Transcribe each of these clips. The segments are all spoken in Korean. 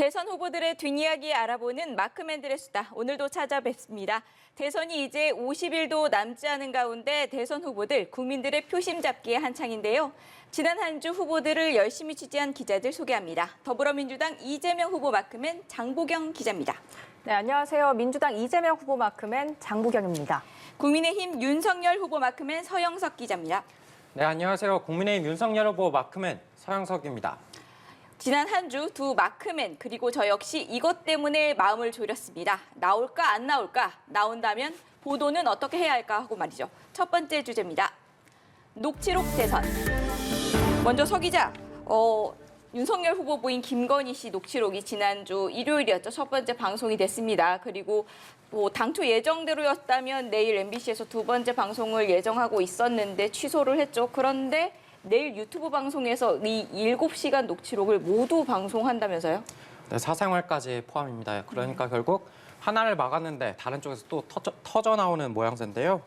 대선 후보들의 뒷이야기 알아보는 마크맨들의 수다. 오늘도 찾아뵙습니다. 대선이 이제 50일도 남지 않은 가운데 대선 후보들 국민들의 표심 잡기에 한창인데요. 지난 한 주 후보들을 열심히 취재한 기자들 소개합니다. 더불어민주당 이재명 후보 마크맨 장보경 기자입니다. 네, 안녕하세요. 민주당 이재명 후보 마크맨 장보경입니다. 국민의힘 윤석열 후보 마크맨 서영석 기자입니다. 네, 안녕하세요. 국민의힘 윤석열 후보 마크맨 서영석입니다. 지난 한 주 두 마크맨 그리고 저 역시 이것 때문에 마음을 졸였습니다. 나올까 안 나올까? 나온다면 보도는 어떻게 해야 할까 하고 말이죠. 첫 번째 주제입니다. 녹취록 대선. 먼저 서 기자, 윤석열 후보 부인 김건희 씨 녹취록이 지난주 일요일이었죠. 첫 번째 방송이 됐습니다. 그리고 당초 예정대로였다면 내일 MBC에서 두 번째 방송을 예정하고 있었는데 취소를 했죠. 그런데 내일 유튜브 방송에서 이 7시간 녹취록을 모두 방송한다면서요? 네, 사생활까지 포함입니다. 그러니까 결국 하나를 막았는데 다른 쪽에서 또 터져 나오는 모양새인데요.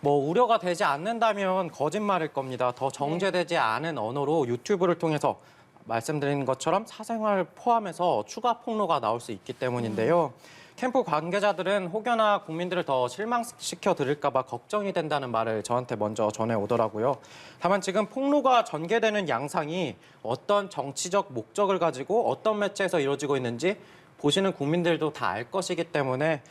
우려가 되지 않는다면 거짓말일 겁니다. 더 정제되지 않은 언어로 유튜브를 통해서 말씀드린 것처럼 사생활 포함해서 추가 폭로가 나올 수 있기 때문인데요. 캠프 관계자들은 혹여나 국민들을 더 실망시켜 드릴까 봐 걱정이 된다는 말을 저한테 먼저 전해오더라고요. 다만 지금 폭로가 전개되는 양상이 어떤 정치적 목적을 가지고 어떤 매체에서 이루어지고 있는지 보시는 국민들도 다 알 것이기 때문에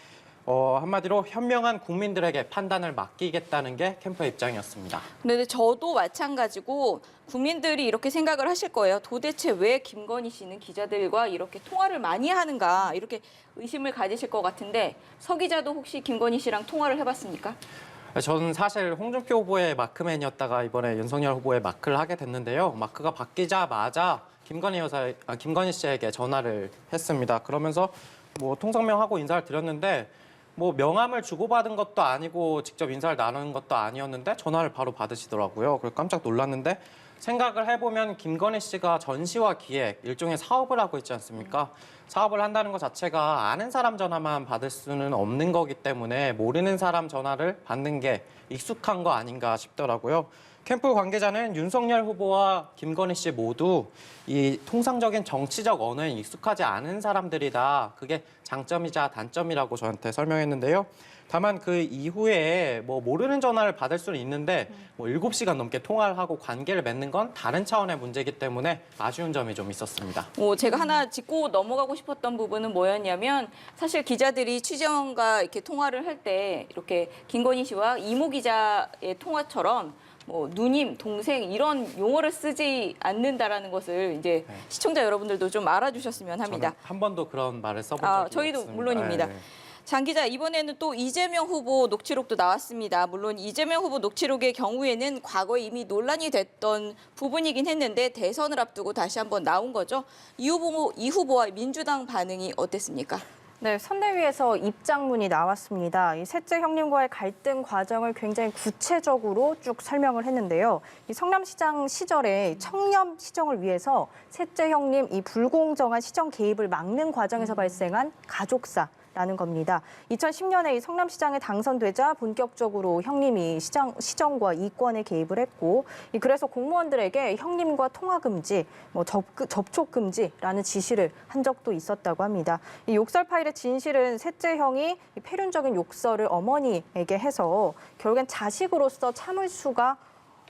한마디로 현명한 국민들에게 판단을 맡기겠다는 게 캠프의 입장이었습니다. 근데 저도 마찬가지고 국민들이 이렇게 생각을 하실 거예요. 도대체 왜 김건희 씨는 기자들과 이렇게 통화를 많이 하는가 이렇게 의심을 가지실 것 같은데 서 기자도 혹시 김건희 씨랑 통화를 해봤습니까? 저는 사실 홍준표 후보의 마크맨이었다가 이번에 윤석열 후보의 마크를 하게 됐는데요. 마크가 바뀌자마자 김건희 씨에게 전화를 했습니다. 그러면서 통성명하고 인사를 드렸는데 명함을 주고받은 것도 아니고 직접 인사를 나누는 것도 아니었는데 전화를 바로 받으시더라고요. 그래서 깜짝 놀랐는데 생각을 해보면 김건희 씨가 전시와 기획, 일종의 사업을 하고 있지 않습니까? 사업을 한다는 것 자체가 아는 사람 전화만 받을 수는 없는 거기 때문에 모르는 사람 전화를 받는 게 익숙한 거 아닌가 싶더라고요. 캠프 관계자는 윤석열 후보와 김건희 씨 모두 이 통상적인 정치적 언어에 익숙하지 않은 사람들이다. 그게 장점이자 단점이라고 저한테 설명했는데요. 다만 그 이후에 모르는 전화를 받을 수는 있는데 7시간 넘게 통화를 하고 관계를 맺는 건 다른 차원의 문제이기 때문에 아쉬운 점이 좀 있었습니다. 제가 하나 짚고 넘어가고 싶었던 부분은 뭐였냐면 사실 기자들이 취재원과 이렇게 통화를 할 때 이렇게 김건희 씨와 이모 기자의 통화처럼 누님, 동생 이런 용어를 쓰지 않는다라는 것을 이제 시청자 여러분들도 좀 알아주셨으면 합니다. 저는 한 번도 그런 말을 써본 적이 없습니다. 저희도 물론입니다. 네. 장 기자, 이번에는 또 이재명 후보 녹취록도 나왔습니다. 물론 이재명 후보 녹취록의 경우에는 과거에 이미 논란이 됐던 부분이긴 했는데 대선을 앞두고 다시 한번 나온 거죠. 이 후보와 민주당 반응이 어땠습니까? 네, 선대위에서 입장문이 나왔습니다. 이 셋째 형님과의 갈등 과정을 굉장히 구체적으로 쭉 설명을 했는데요. 이 성남시장 시절에 청렴 시정을 위해서 셋째 형님 이 불공정한 시정 개입을 막는 과정에서 발생한 가족사라는 겁니다. 2010년에 이 성남시장에 당선되자 본격적으로 형님이 시정과 이권에 개입을 했고, 그래서 공무원들에게 형님과 통화 금지, 접촉 금지라는 지시를 한 적도 있었다고 합니다. 이 욕설 파일의 진실은 셋째 형이 폐륜적인 욕설을 어머니에게 해서 결국엔 자식으로서 참을 수가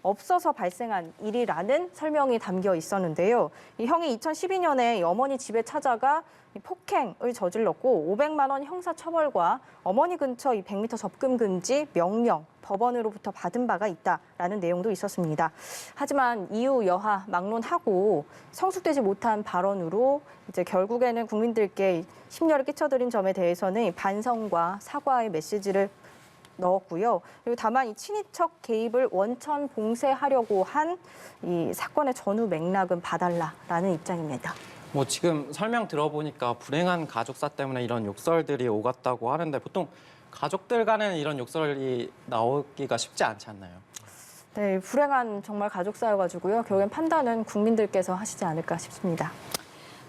없어서 발생한 일이라는 설명이 담겨 있었는데요. 이 형이 2012년에 어머니 집에 찾아가 폭행을 저질렀고 500만 원 형사처벌과 어머니 근처 100m 접근 금지 명령 법원으로부터 받은 바가 있다라는 내용도 있었습니다. 하지만 이후 여하 막론하고 성숙되지 못한 발언으로 이제 결국에는 국민들께 심려를 끼쳐드린 점에 대해서는 반성과 사과의 메시지를 넣었고요. 그리고 다만 이 친인척 개입을 원천 봉쇄하려고 한 이 사건의 전후 맥락은 봐달라라는 입장입니다. 지금 설명 들어보니까 불행한 가족사 때문에 이런 욕설들이 오갔다고 하는데 보통 가족들 간에는 이런 욕설이 나오기가 쉽지 않지 않나요? 네, 불행한 정말 가족사여가지고요. 결국엔 판단은 국민들께서 하시지 않을까 싶습니다.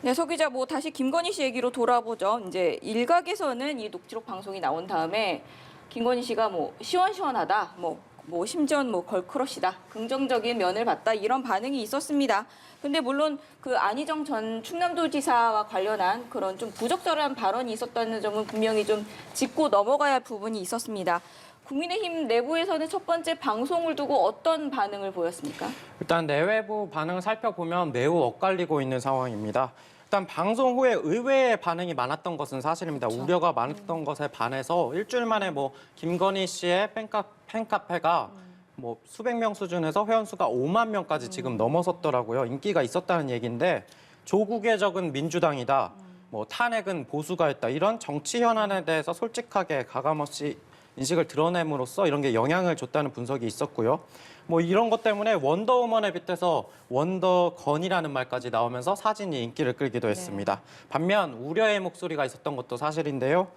네, 서 기자, 다시 김건희 씨 얘기로 돌아보죠. 이제 일각에서는 이 녹취록 방송이 나온 다음에 김건희 씨가 시원시원하다, 뭐 심지어는 뭐 걸크러시다, 긍정적인 면을 봤다 이런 반응이 있었습니다. 근데 물론 그 안희정 전 충남도지사와 관련한 그런 좀 부적절한 발언이 있었다는 점은 분명히 좀 짚고 넘어가야 할 부분이 있었습니다. 국민의힘 내부에서는 첫 번째 방송을 두고 어떤 반응을 보였습니까? 일단 내외부 반응을 살펴보면 매우 엇갈리고 있는 상황입니다. 일단 방송 후에 의외의 반응이 많았던 것은 사실입니다. 우려가 많았던 것에 반해서 일주일 만에 뭐 김건희 씨의 팬카페가 뭐 수백 명 수준에서 회원 수가 5만 명까지 지금 넘어섰더라고요. 인기가 있었다는 얘기인데 조국의 적은 민주당이다. 뭐 탄핵은 보수가 했다. 이런 정치 현안에 대해서 솔직하게 가감없이 인식을 드러냄으로써 이런 게 영향을 줬다는 분석이 있었고요. 뭐 이런 것 때문에 원더우먼에 빗대서 원더건이라는 말까지 나오면서 사진이 인기를 끌기도 했습니다. 반면 우려의 목소리가 있었던 것도 사실인데요.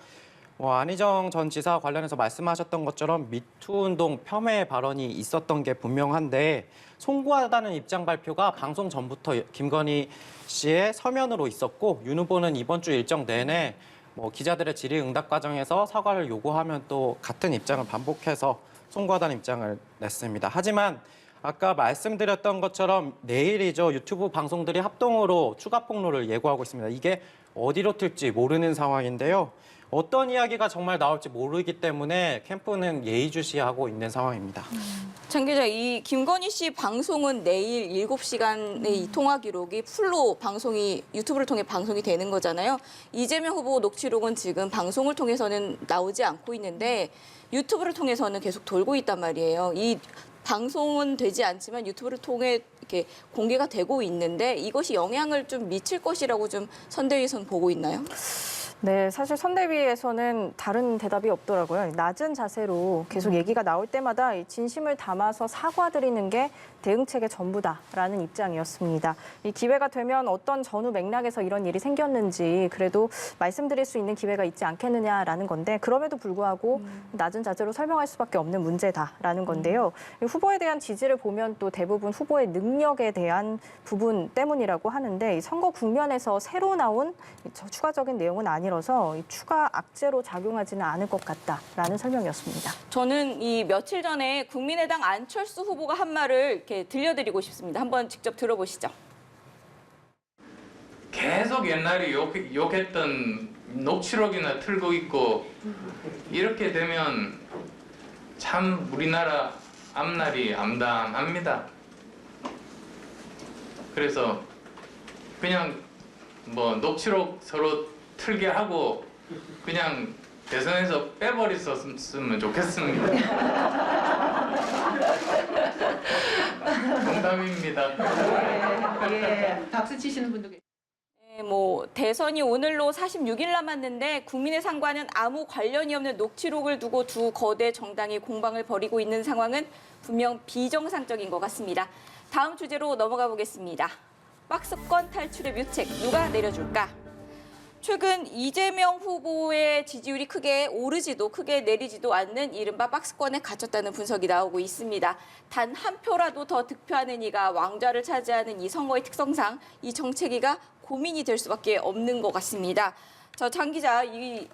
안희정 전 지사 관련해서 말씀하셨던 것처럼 미투 운동 폄훼 발언이 있었던 게 분명한데 송구하다는 입장 발표가 방송 전부터 김건희 씨의 서면으로 있었고 윤 후보는 이번 주 일정 내내 뭐 기자들의 질의응답 과정에서 사과를 요구하면 또 같은 입장을 반복해서 송구하다는 입장을 냈습니다. 하지만 아까 말씀드렸던 것처럼 내일이죠. 유튜브 방송들이 합동으로 추가 폭로를 예고하고 있습니다. 이게 어디로 튈지 모르는 상황인데요. 어떤 이야기가 정말 나올지 모르기 때문에 캠프는 예의주시하고 있는 상황입니다. 장 기자, 이 김건희 씨 방송은 내일 7시간의 이 통화 기록이 풀로 방송이 유튜브를 통해 방송이 되는 거잖아요. 이재명 후보 녹취록은 지금 방송을 통해서는 나오지 않고 있는데 유튜브를 통해서는 계속 돌고 있단 말이에요. 이 방송은 되지 않지만 유튜브를 통해 이렇게 공개가 되고 있는데 이것이 영향을 좀 미칠 것이라고 좀 선대위에서는 보고 있나요? 네, 사실 선대위에서는 다른 대답이 없더라고요. 낮은 자세로 계속 얘기가 나올 때마다 이 진심을 담아서 사과드리는 게 대응책의 전부다라는 입장이었습니다. 이 기회가 되면 어떤 전후 맥락에서 이런 일이 생겼는지 그래도 말씀드릴 수 있는 기회가 있지 않겠느냐라는 건데 그럼에도 불구하고 낮은 자세로 설명할 수밖에 없는 문제다라는 건데요. 이 후보에 대한 지지를 보면 또 대부분 후보의 능력에 대한 부분 때문이라고 하는데 이 선거 국면에서 새로 나온 추가적인 내용은 아니라서 이 추가 악재로 작용하지는 않을 것 같다라는 설명이었습니다. 저는 이 며칠 전에 국민의당 안철수 후보가 한 말을 이렇게 들려드리고 싶습니다. 한번 직접 들어보시죠. 계속 옛날에 욕했던 녹취록이나 틀고 있고 이렇게 되면 참 우리나라 앞날이 암담합니다. 그래서 그냥 뭐 녹취록 서로 틀게 하고 그냥 대선에서 빼버렸으면 좋겠습니다. 농담입니다. 예, 박수 치시는 분도 계세요. 네, 뭐 대선이 오늘로 46일 남았는데 국민의 상과는 아무 관련이 없는 녹취록을 두고 두 거대 정당이 공방을 벌이고 있는 상황은 분명 비정상적인 것 같습니다. 다음 주제로 넘어가 보겠습니다. 박스권 탈출의 묘책 누가 내려줄까? 최근 이재명 후보의 지지율이 크게 오르지도 크게 내리지도 않는 이른바 박스권에 갇혔다는 분석이 나오고 있습니다. 단 한 표라도 더 득표하는 이가 왕좌를 차지하는 이 선거의 특성상 이 정체기가 고민이 될 수밖에 없는 것 같습니다. 장 기자,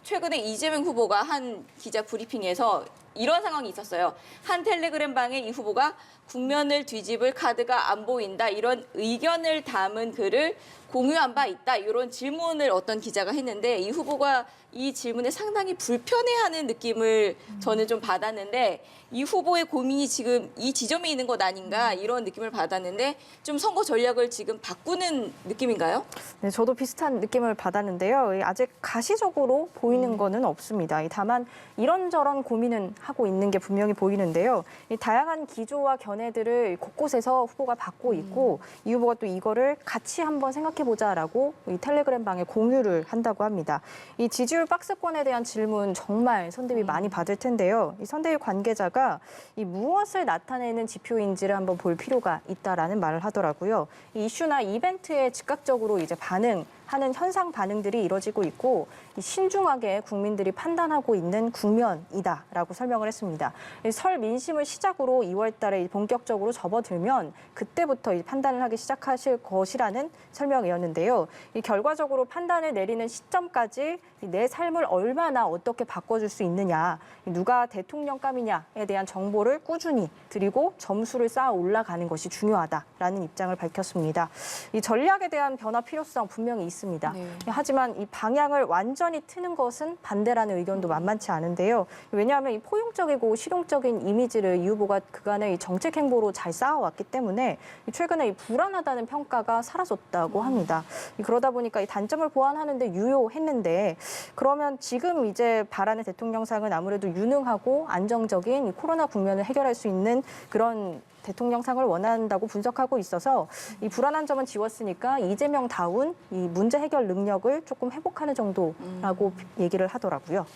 최근에 이재명 후보가 한 기자 브리핑에서 이런 상황이 있었어요. 한 텔레그램 방에 이 후보가 국면을 뒤집을 카드가 안 보인다 이런 의견을 담은 글을 공유한 바 있다 이런 질문을 어떤 기자가 했는데 이 후보가 이 질문에 상당히 불편해하는 느낌을 저는 좀 받았는데 이 후보의 고민이 지금 이 지점에 있는 것 아닌가 이런 느낌을 받았는데 좀 선거 전략을 지금 바꾸는 느낌인가요? 네, 저도 비슷한 느낌을 받았는데요. 아직 가시적으로 보이는 거는 없습니다. 다만 이런저런 고민은 하고 있는 게 분명히 보이는데요. 이 다양한 기조와 견해들을 곳곳에서 후보가 받고 있고 이 후보가 또 이거를 같이 한번 생각해보자라고 이 텔레그램 방에 공유를 한다고 합니다. 이 지지율 박스권에 대한 질문 정말 선대위 많이 받을 텐데요. 이 선대위 관계자가 이 무엇을 나타내는 지표인지를 한번 볼 필요가 있다라는 말을 하더라고요. 이 이슈나 이벤트에 즉각적으로 이제 반응하는 하는 현상 반응들이 이뤄지고 있고 이 신중하게 국민들이 판단하고 있는 국면이다라고 설명을 했습니다. 이 설 민심을 시작으로 2월 달에 본격적으로 접어들면 그때부터 이 판단을 하기 시작하실 것이라는 설명이었는데요. 이 결과적으로 판단을 내리는 시점까지 내 삶을 얼마나 어떻게 바꿔줄 수 있느냐, 누가 대통령감이냐에 대한 정보를 꾸준히 드리고 점수를 쌓아 올라가는 것이 중요하다라는 입장을 밝혔습니다. 이 전략에 대한 변화 필요성 분명히 있습니다. 네. 하지만 이 방향을 완전히 트는 것은 반대라는 의견도 만만치 않은데요. 왜냐하면 이 포용적이고 실용적인 이미지를 이 후보가 그간의 이 정책 행보로 잘 쌓아왔기 때문에 최근에 이 불안하다는 평가가 사라졌다고 합니다. 그러다 보니까 이 단점을 보완하는데 유효했는데 그러면 지금 이제 바라는 대통령상은 아무래도 유능하고 안정적인 이 코로나 국면을 해결할 수 있는 그런 대통령상을 원한다고 분석하고 있어서 이 불안한 점은 지웠으니까 이재명다운 이 문제 해결 능력을 조금 회복하는 정도라고 얘기를 하더라고요.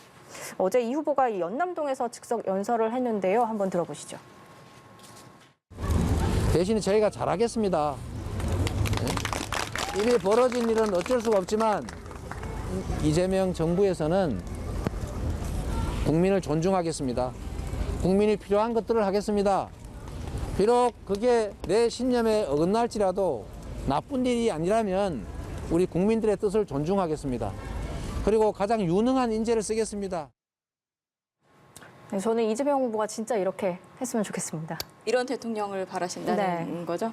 어제 이 후보가 이 연남동에서 즉석 연설을 했는데요. 한번 들어보시죠. 대신에 저희가 잘하겠습니다. 네? 이미 벌어진 일은 어쩔 수가 없지만 이재명 정부에서는 국민을 존중하겠습니다. 국민이 필요한 것들을 하겠습니다. 비록 그게 내 신념에 어긋날지라도 나쁜 일이 아니라면 우리 국민들의 뜻을 존중하겠습니다. 그리고 가장 유능한 인재를 쓰겠습니다. 네, 저는 이재명 후보가 진짜 이렇게 했으면 좋겠습니다. 이런 대통령을 바라신다는 네. 거죠.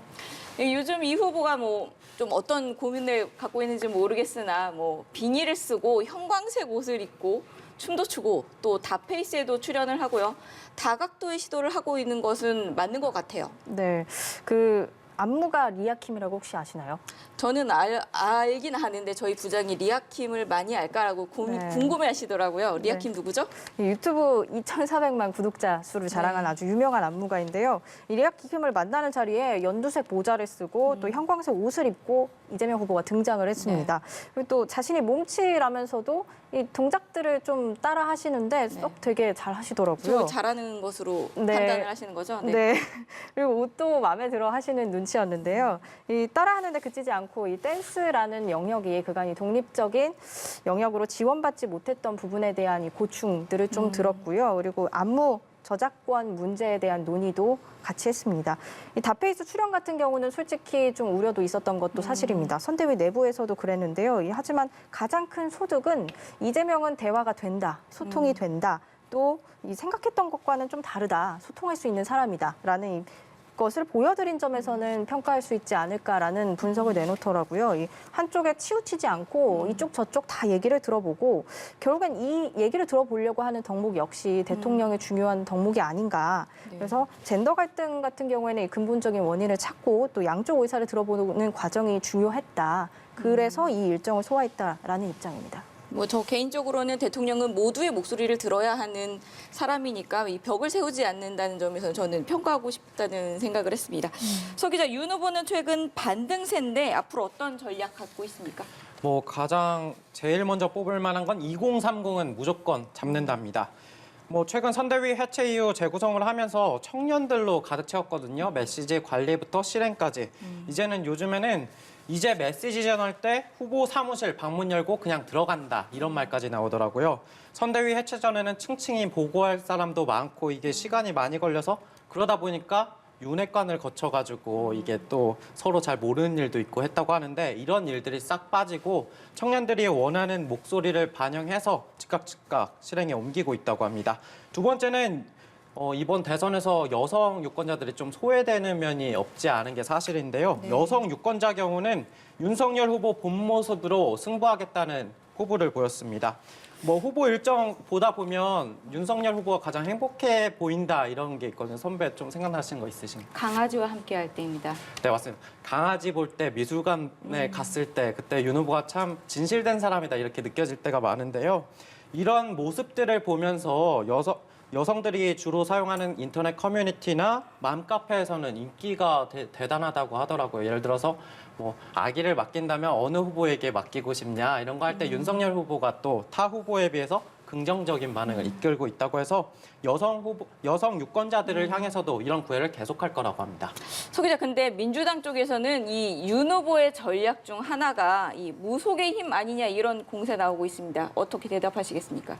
요즘 이 후보가 뭐 좀 어떤 고민을 갖고 있는지 모르겠으나 뭐 비닐을 쓰고 형광색 옷을 입고 춤도 추고 또 다페이스에도 출연을 하고요. 다각도의 시도를 하고 있는 것은 맞는 것 같아요. 네, 그 안무가 리아킴이라고 혹시 아시나요? 저는 알긴 하는데 저희 부장이 리아킴을 많이 알까라고 네. 궁금해하시더라고요. 리아킴 네. 누구죠? 이 유튜브 2,400만 구독자 수를 자랑한 아주 유명한 안무가인데요. 이 리아킴을 만나는 자리에 연두색 모자를 쓰고 또 형광색 옷을 입고 이재명 후보가 등장을 했습니다. 그리고 또 자신이 몸치라면서도 이 동작들을 좀 따라 하시는데 쏙 되게 잘 하시더라고요. 저 잘하는 것으로 네. 판단을 하시는 거죠? 네. 그리고 옷도 마음에 들어 하시는 눈치였는데요. 이 따라하는데 그치지 않고 이 댄스라는 영역이 그간 이 독립적인 영역으로 지원받지 못했던 부분에 대한 이 고충들을 좀 들었고요. 그리고 안무 저작권 문제에 대한 논의도 같이 했습니다. 이 다페이스 출연 같은 경우는 솔직히 좀 우려도 있었던 것도 사실입니다. 선대위 내부에서도 그랬는데요. 하지만 가장 큰 소득은 이재명은 대화가 된다, 소통이 된다. 또 이 생각했던 것과는 좀 다르다, 소통할 수 있는 사람이다라는 것을 보여드린 점에서는 평가할 수 있지 않을까라는 분석을 내놓더라고요. 이 한쪽에 치우치지 않고 이쪽 저쪽 다 얘기를 들어보고 결국엔 이 얘기를 들어보려고 하는 덕목 역시 대통령의 중요한 덕목이 아닌가. 네. 그래서 젠더 갈등 같은 경우에는 이 근본적인 원인을 찾고 또 양쪽 의사를 들어보는 과정이 중요했다. 그래서 이 일정을 소화했다라는 입장입니다. 뭐 저 개인적으로는 대통령은 모두의 목소리를 들어야 하는 사람이니까 이 벽을 세우지 않는다는 점에서 저는 평가하고 싶다는 생각을 했습니다. 서 기자, 윤 후보는 최근 반등세인데 앞으로 어떤 전략 갖고 있습니까? 뭐 가장 제일 먼저 뽑을 만한 건 2030은 무조건 잡는답니다. 뭐 최근 선대위 해체 이후 재구성을 하면서 청년들로 가득 채웠거든요. 메시지 관리부터 실행까지. 이제는 요즘에는 이제 메시지 전할 때 후보 사무실 방문 열고 그냥 들어간다 이런 말까지 나오더라고요. 선대위 해체 전에는 층층이 보고할 사람도 많고 이게 시간이 많이 걸려서 그러다 보니까 윤회관을 거쳐가지고 이게 또 서로 잘 모르는 일도 있고 했다고 하는데 이런 일들이 싹 빠지고 청년들이 원하는 목소리를 반영해서 즉각 실행에 옮기고 있다고 합니다. 두 번째는 이번 대선에서 여성 유권자들이 좀 소외되는 면이 없지 않은 게 사실인데요. 네. 여성 유권자 경우는 윤석열 후보 본 모습으로 승부하겠다는 포부를 보였습니다. 뭐 후보 일정 보다 보면 윤석열 후보가 가장 행복해 보인다 이런 게 있거든요. 선배 좀 생각나시는 거 있으신가요? 강아지와 함께 할 때입니다. 네, 맞습니다. 강아지 볼 때 미술관에 갔을 때 그때 윤 후보가 참 진실된 사람이다 이렇게 느껴질 때가 많은데요. 이런 모습들을 보면서 여성들이 주로 사용하는 인터넷 커뮤니티나 맘카페에서는 인기가 대단하다고 하더라고요. 예를 들어서 뭐 아기를 맡긴다면 어느 후보에게 맡기고 싶냐 이런 거 할 때 윤석열 후보가 또 타 후보에 비해서 긍정적인 반응을 이끌고 있다고 해서 여성 유권자들을 향해서도 이런 구애를 계속할 거라고 합니다. 서 기자, 근데 민주당 쪽에서는 이 윤 후보의 전략 중 하나가 이 무속의 힘 아니냐 이런 공세 나오고 있습니다. 어떻게 대답하시겠습니까?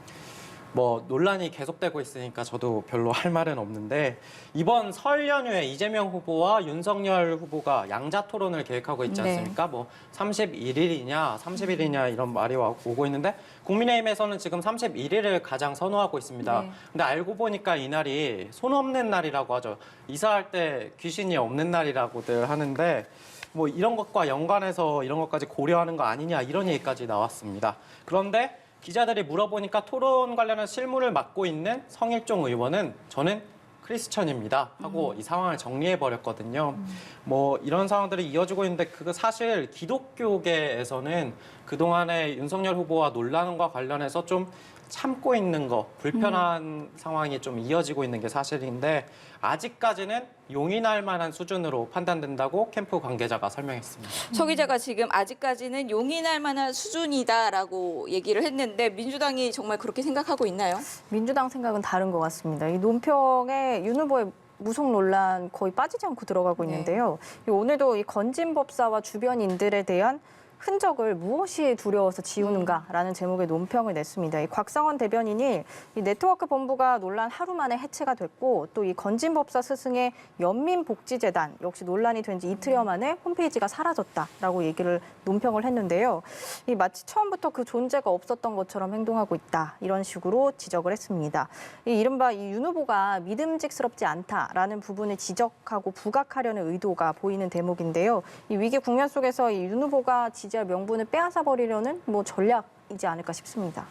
뭐 논란이 계속되고 있으니까 저도 별로 할 말은 없는데 이번 설 연휴에 이재명 후보와 윤석열 후보가 양자 토론을 계획하고 있지 네. 않습니까? 뭐 31일이냐 30일이냐 이런 말이 오고 있는데 국민의힘에서는 지금 31일을 가장 선호하고 있습니다. 네. 근데 알고 보니까 이날이 손 없는 날이라고 하죠. 이사할 때 귀신이 없는 날이라고들 하는데 뭐 이런 것과 연관해서 이런 것까지 고려하는 거 아니냐 이런 얘기까지 나왔습니다. 그런데 기자들이 물어보니까 토론 관련한 실무를 맡고 있는 성일종 의원은 저는 크리스천입니다 하고 이 상황을 정리해 버렸거든요. 뭐 이런 상황들이 이어지고 있는데 그거 사실 기독교계에서는 그동안의 윤석열 후보와 논란과 관련해서 좀 참고 있는 거, 불편한 상황이 좀 이어지고 있는 게 사실인데 아직까지는 용인할 만한 수준으로 판단된다고 캠프 관계자가 설명했습니다. 서 기자가 지금 아직까지는 용인할 만한 수준이다라고 얘기를 했는데 민주당이 정말 그렇게 생각하고 있나요? 민주당 생각은 다른 것 같습니다. 이 논평에 윤 후보의 무속 논란 거의 빠지지 않고 들어가고 있는데요. 오늘도 이 건진법사와 주변인들에 대한 흔적을 무엇이 두려워서 지우는가라는 제목의 논평을 냈습니다. 이 곽상원 대변인이 이 네트워크 본부가 논란 하루 만에 해체가 됐고 또 이 건진법사 스승의 연민복지재단 역시 논란이 된 지 이틀여 만에 홈페이지가 사라졌다라고 얘기를 논평을 했는데요. 이 마치 처음부터 그 존재가 없었던 것처럼 행동하고 있다 이런 식으로 지적을 했습니다. 이 이른바 이 윤 후보가 믿음직스럽지 않다라는 부분을 지적하고 부각하려는 의도가 보이는 대목인데요. 이 위기 국면 속에서 이 윤 후보가 지지할 명분을 빼앗아 버리려는 뭐 전략이지 않을까 싶습니다.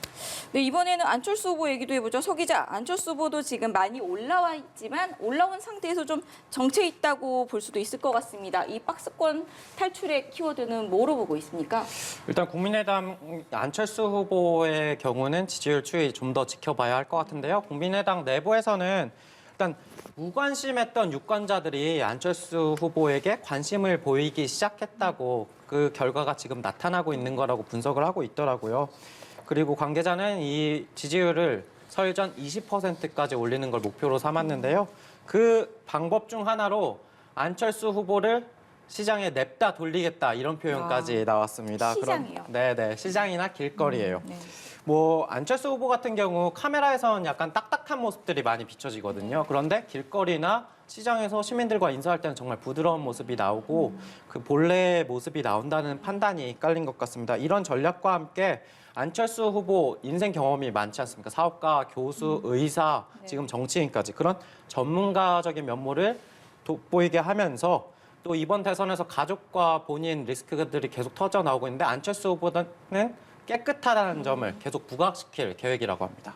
네, 이번에는 안철수 후보 얘기도 해보죠. 서 기자, 안철수 후보도 지금 많이 올라와 있지만 올라온 상태에서 좀 정체 있다고 볼 수도 있을 것 같습니다. 이 박스권 탈출의 키워드는 뭐로 보고 있습니까? 일단 국민의당 안철수 후보의 경우는 지지율 추이 좀 더 지켜봐야 할 것 같은데요. 국민의당 내부에서는 일단 무관심했던 유권자들이 안철수 후보에게 관심을 보이기 시작했다고 그 결과가 지금 나타나고 있는 거라고 분석을 하고 있더라고요. 그리고 관계자는 이 지지율을 설 전 20%까지 올리는 걸 목표로 삼았는데요. 그 방법 중 하나로 안철수 후보를 시장에 냅다 돌리겠다 이런 표현까지 나왔습니다. 시장이요? 네네, 시장이나 길거리예요. 네. 뭐 안철수 후보 같은 경우 카메라에선 약간 딱딱한 모습들이 많이 비춰지거든요. 그런데 길거리나 시장에서 시민들과 인사할 때는 정말 부드러운 모습이 나오고 그 본래의 모습이 나온다는 판단이 깔린 것 같습니다. 이런 전략과 함께 안철수 후보 인생 경험이 많지 않습니까? 사업가, 교수, 의사, 지금 정치인까지 그런 전문가적인 면모를 돋보이게 하면서 또 이번 대선에서 가족과 본인 리스크들이 계속 터져 나오고 있는데 안철수 후보는 깨끗하다는 점을 계속 부각시킬 계획이라고 합니다.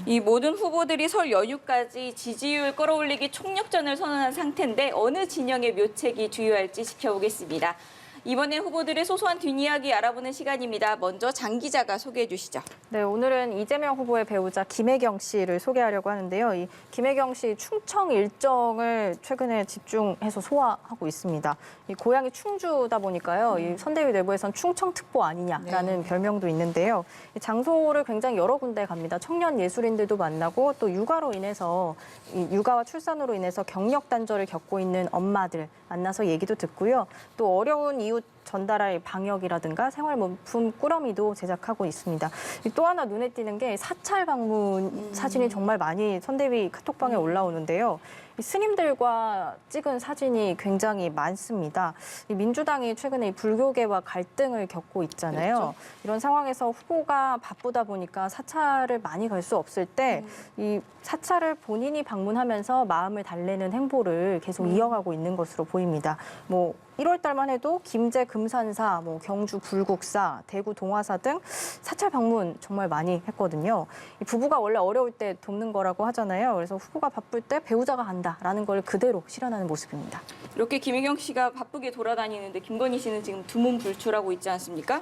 이 모든 후보들이 설 연휴까지 지지율 끌어올리기 총력전을 선언한 상태인데 어느 진영의 묘책이 주요할지 지켜보겠습니다. 이번엔 후보들의 소소한 뒷이야기 알아보는 시간입니다. 먼저 장 기자가 소개해 주시죠. 네, 오늘은 이재명 후보의 배우자 김혜경 씨를 소개하려고 하는데요. 이 김혜경 씨 충청 일정을 최근에 집중해서 소화하고 있습니다. 이 고향이 충주다 보니까요. 이 선대위 내부에선 충청특보 아니냐라는 별명도 있는데요. 이 장소를 굉장히 여러 군데 갑니다. 청년 예술인들도 만나고 또 육아로 인해서 이 육아와 출산으로 인해서 경력 단절을 겪고 있는 엄마들 만나서 얘기도 듣고요. 또 어려운 이웃 전달할 방역이라든가 생활용품 꾸러미도 제작하고 있습니다. 또 하나 눈에 띄는 게 사찰 방문 사진이 정말 많이 선대위 카톡방에 올라오는데요. 이 스님들과 찍은 사진이 굉장히 많습니다. 이 민주당이 최근에 이 불교계와 갈등을 겪고 있잖아요. 그렇죠. 이런 상황에서 후보가 바쁘다 보니까 사찰을 많이 갈 수 없을 때 이 사찰을 본인이 방문하면서 마음을 달래는 행보를 계속 이어가고 있는 것으로 보입니다. 뭐 1월 달만 해도 김제 금산사, 뭐 경주 불국사, 대구 동화사 등 사찰 방문 정말 많이 했거든요. 이 부부가 원래 어려울 때 돕는 거라고 하잖아요. 그래서 후보가 바쁠 때 배우자가 간다라는 걸 그대로 실현하는 모습입니다. 이렇게 김혜경 씨가 바쁘게 돌아다니는데 김건희 씨는 지금 두문불출하고 있지 않습니까?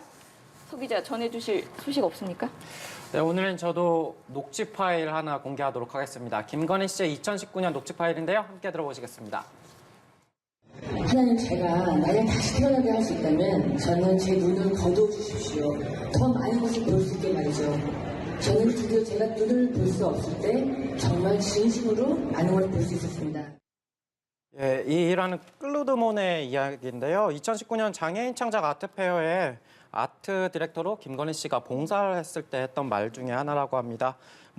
서 기자 전해주실 소식 없습니까? 네, 오늘은 저도 녹취 파일 하나 공개하도록 하겠습니다. 김건희 씨의 2019년 녹취 파일인데요. 함께 들어보시겠습니다. 하나님, 제가 만약 다시 태어나게 할 수 있다면 저는 제 눈을 거두어 주십시오. 더 많은 것을 볼 수 있게 말이죠. 저는 드디어 제가 눈을 볼 수 없을 때 정말 진심으로 많은 걸 볼 수 있었습니다. 예, 이 일화는 클로드몬의 이야기인데요. 2019년 장애인 창작 아트페어에 아트 디렉터로 김건희 씨가 봉사를 했을 때 했던 말 중에 하나라고 합니다.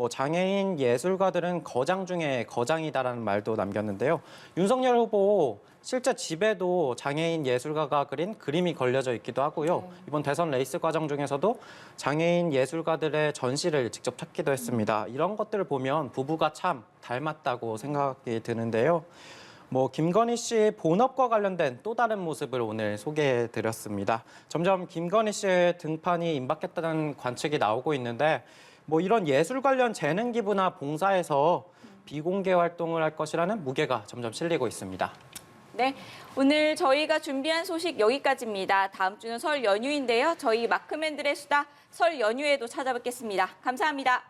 장애인 예술가들은 거장 중에 거장이다라는 말도 남겼는데요. 윤석열 후보 실제 집에도 장애인 예술가가 그린 그림이 걸려져 있기도 하고요. 이번 대선 레이스 과정 중에서도 장애인 예술가들의 전시를 직접 찾기도 했습니다. 이런 것들을 보면 부부가 참 닮았다고 생각이 드는데요. 김건희 씨의 본업과 관련된 또 다른 모습을 오늘 소개해드렸습니다. 점점 김건희 씨의 등판이 임박했다는 관측이 나오고 있는데 이런 예술 관련 재능 기부나 봉사에서 비공개 활동을 할 것이라는 무게가 점점 실리고 있습니다. 네, 오늘 저희가 준비한 소식 여기까지입니다. 다음 주는 설 연휴인데요. 저희 마크맨들의 수다 설 연휴에도 찾아뵙겠습니다. 감사합니다.